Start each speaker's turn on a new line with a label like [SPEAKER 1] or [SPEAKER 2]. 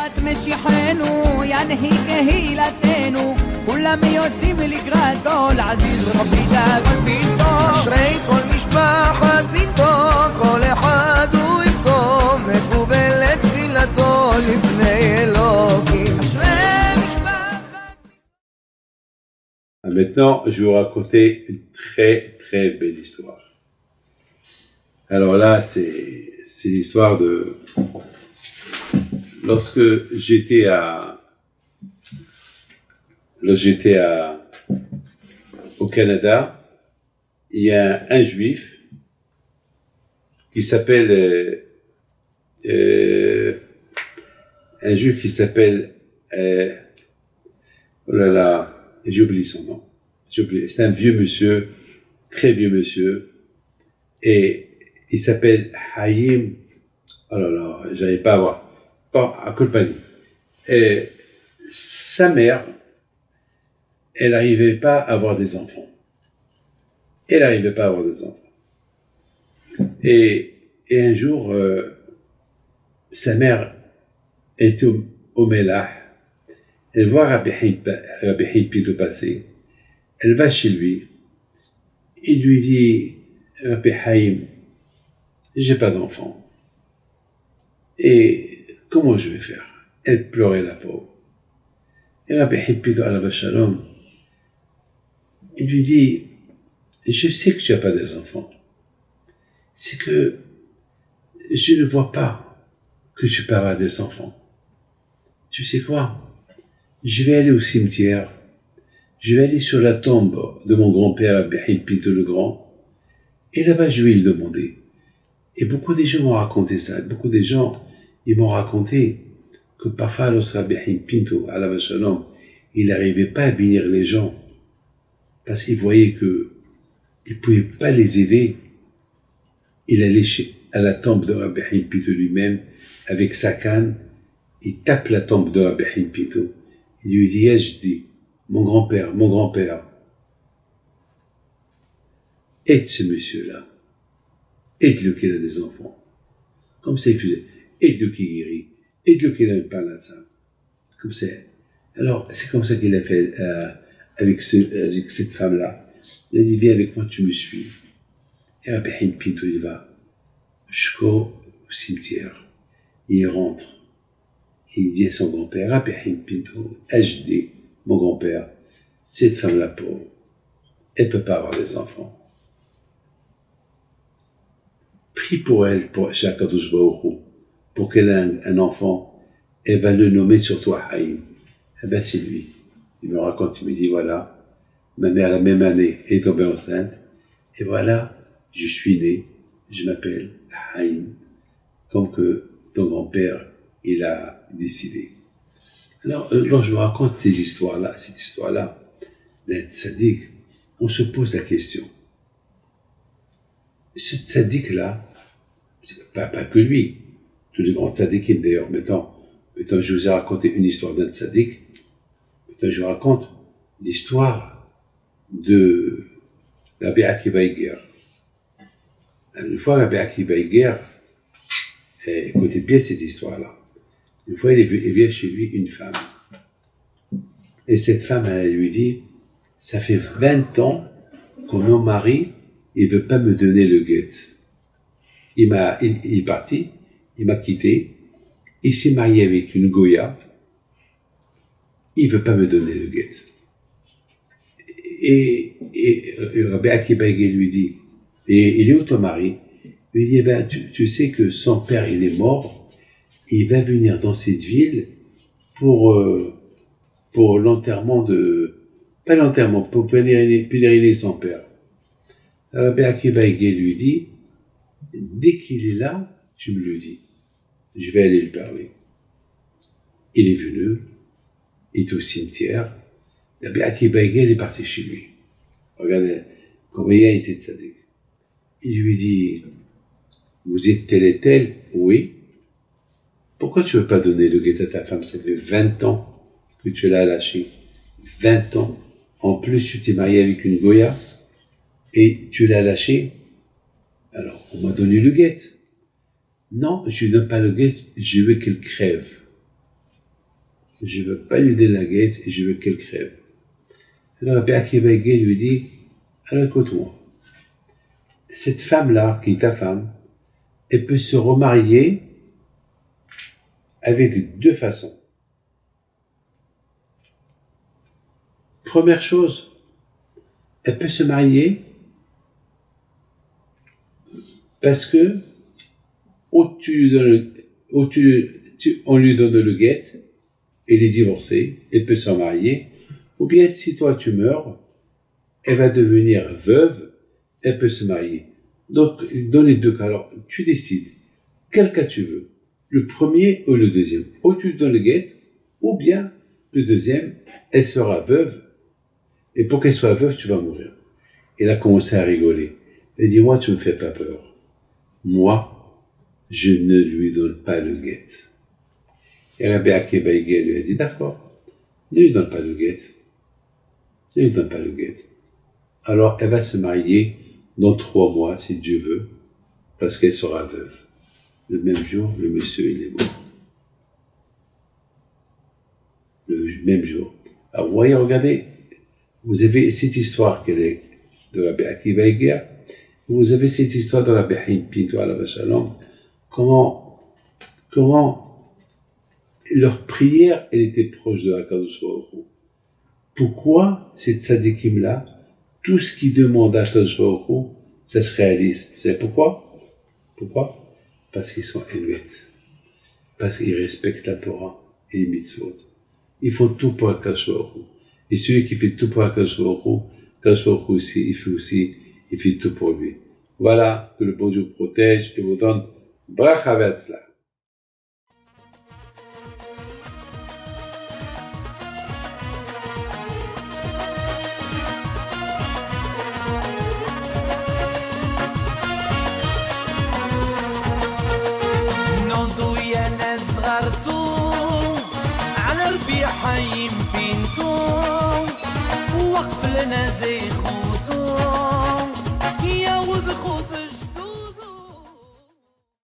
[SPEAKER 1] את משיחנו ינהיג קהילתנו כולם יוצאים לקראתו לעזיז רבי דאגון ביתו
[SPEAKER 2] אשרי כל משפחת ביתו כל אחד הוא איתו מקובלת תפילתו לפני אלוקים אשרי משפחת
[SPEAKER 3] Maintenant, je vais vous raconter une très très belle histoire. Alors là, c'est l'histoire de... Lorsque j'étais au Canada, il y a un juif qui s'appelle oh là là, j'ai oublié son nom. C'est un vieux monsieur, très vieux monsieur, et il s'appelle Haïm. Oh là là, j'arrive pas à voir. Bon, à Colpani. Et sa mère, elle n'arrivait pas à avoir des enfants. Et un jour, sa mère était au Mélah. Elle voit Rabbi Hippito passer. Elle va chez lui. Il lui dit, Rabbi Haïm, j'ai pas d'enfant. Et comment je vais faire? Elle pleurait la pauvre. Et Rabbi Hippito Alav Shalom, il lui dit, je sais que tu n'as pas des enfants. C'est que je ne vois pas que tu peux avoir des enfants. Tu sais quoi? Je vais aller au cimetière. Je vais aller sur la tombe de mon grand-père Rabbi Hippito le Grand. Et là-bas, je vais lui demander. Et beaucoup de gens m'ont raconté ça. Beaucoup de gens, ils m'ont raconté que parfois, lorsque Rabbi Hippito, Alav Shalom, il n'arrivait pas à bénir les gens parce qu'il voyait que il ne pouvait pas les aider. Il allait à la tombe de Rabbi Hippito lui-même avec sa canne. Il tape la tombe de Rabbi Hippito. Il lui dit, Yajdi, mon grand-père, aide ce monsieur-là. Aide-le qu'il a des enfants. Comme ça, il faisait. Aide-le qu'il guérit. Aide-le qu'il n'aime pas la salle. Comme ça. Alors, c'est comme ça qu'il a fait avec cette femme-là. Il a dit, viens avec moi, tu me suis. Et Rabbi Hippito, il va jusqu'au cimetière. Il rentre. Il dit à son grand-père, Rabbi Hippito, HD, mon grand-père, cette femme-là pauvre, elle ne peut pas avoir des enfants. Prie pour elle, pour Shakadosh Baruch Hu, pour qu'elle ait un enfant, elle va le nommer sur toi, Haïm. Eh bien, c'est lui. Il me raconte, il me dit, voilà, ma mère, la même année, est tombée enceinte, et voilà, je suis né, je m'appelle Haïm, comme que ton grand-père, il a décidé. Alors, quand je vous raconte cette histoire-là, d'un tzaddik, on se pose la question. Ce tzaddik-là, c'est pas que lui, tous les grands tzaddikim d'ailleurs. Maintenant, je vous ai raconté une histoire d'un tzaddik. Maintenant, je vous raconte l'histoire de Rabbi Akiva Eiger. Une fois, Rabbi Akiva Eiger, écoutez bien cette histoire-là. Une fois, il vient chez lui une femme. Et cette femme, elle lui dit, ça fait 20 ans que mon mari, il veut pas me donner le guet. Il est parti, il m'a quitté, il s'est marié avec une Goya, il veut pas me donner le guet. Et Rabbi Akiva Eiger lui dit, et il est où ton mari? Il lui dit, eh ben, tu sais que son père, il est mort, il va venir dans cette ville pour l'enterrement pas l'enterrement, pour pèleriner son père. Rabbi Akiva Eiger lui dit, dès qu'il est là, tu me le dis. Je vais aller lui parler. Il est venu, il est au cimetière. Rabbi Akiva Eiger est parti chez lui. Regardez, combien il était tzaddik. Il lui dit, vous êtes tel et tel? Oui. Pourquoi tu ne veux pas donner le guet à ta femme? Ça fait 20 ans que tu l'as lâché. 20 ans. En plus, tu t'es marié avec une Goya et tu l'as lâché. Alors, on m'a donné le guet. Non, je ne donne pas le guet, je veux qu'elle crève. je veux pas lui donner la guette et je veux qu'elle crève. Alors Rabbi Akiva Eger lui dit, alors écoute-moi, cette femme-là, qui est ta femme, elle peut se remarier avec deux façons. Première chose, elle peut se marier parce que on lui donne le guet, elle est divorcée, elle peut se marier, ou bien si toi tu meurs, elle va devenir veuve, elle peut se marier. Donc, dans les deux cas, alors, tu décides quel cas tu veux, le premier ou le deuxième. Ou tu lui donnes le guet, ou bien le deuxième, elle sera veuve, et pour qu'elle soit veuve, tu vas mourir. Elle a commencé à rigoler. Elle dit, moi, tu me fais pas peur. Moi, je ne lui donne pas le guet. Et Rabbi Akiva Eger lui a dit, d'accord, ne lui donne pas le guet. Ne lui donne pas le guet. Alors, elle va se marier dans 3 mois, si Dieu veut, parce qu'elle sera veuve. Le même jour, le monsieur, il est mort. Le même jour. Alors, vous voyez, regardez, vous avez cette histoire qu'elle est de Rabbi Akiva Eger, vous avez cette histoire de Rabbi Haïm Pinto alav shalom, comment leur prière, elle était proche de HaKadosh Baruch Hu. Pourquoi ces tzadikim-là, tout ce qu'ils demandent à HaKadosh Baruch Hu, ça se réalise. Vous savez pourquoi? Pourquoi? Parce qu'ils sont émuettes. Parce qu'ils respectent la Torah et les mitzvot. Ils font tout pour HaKadosh Baruch Hu. Et celui qui fait tout pour HaKadosh Baruch Hu, HaKadosh Baruch Hu aussi, il fait tout pour lui. Voilà, que le bon Dieu protège et vous donne bracha ve'atzlach.
[SPEAKER 1] حي بنتو وقف لنا زي خوتو يا وز خوتو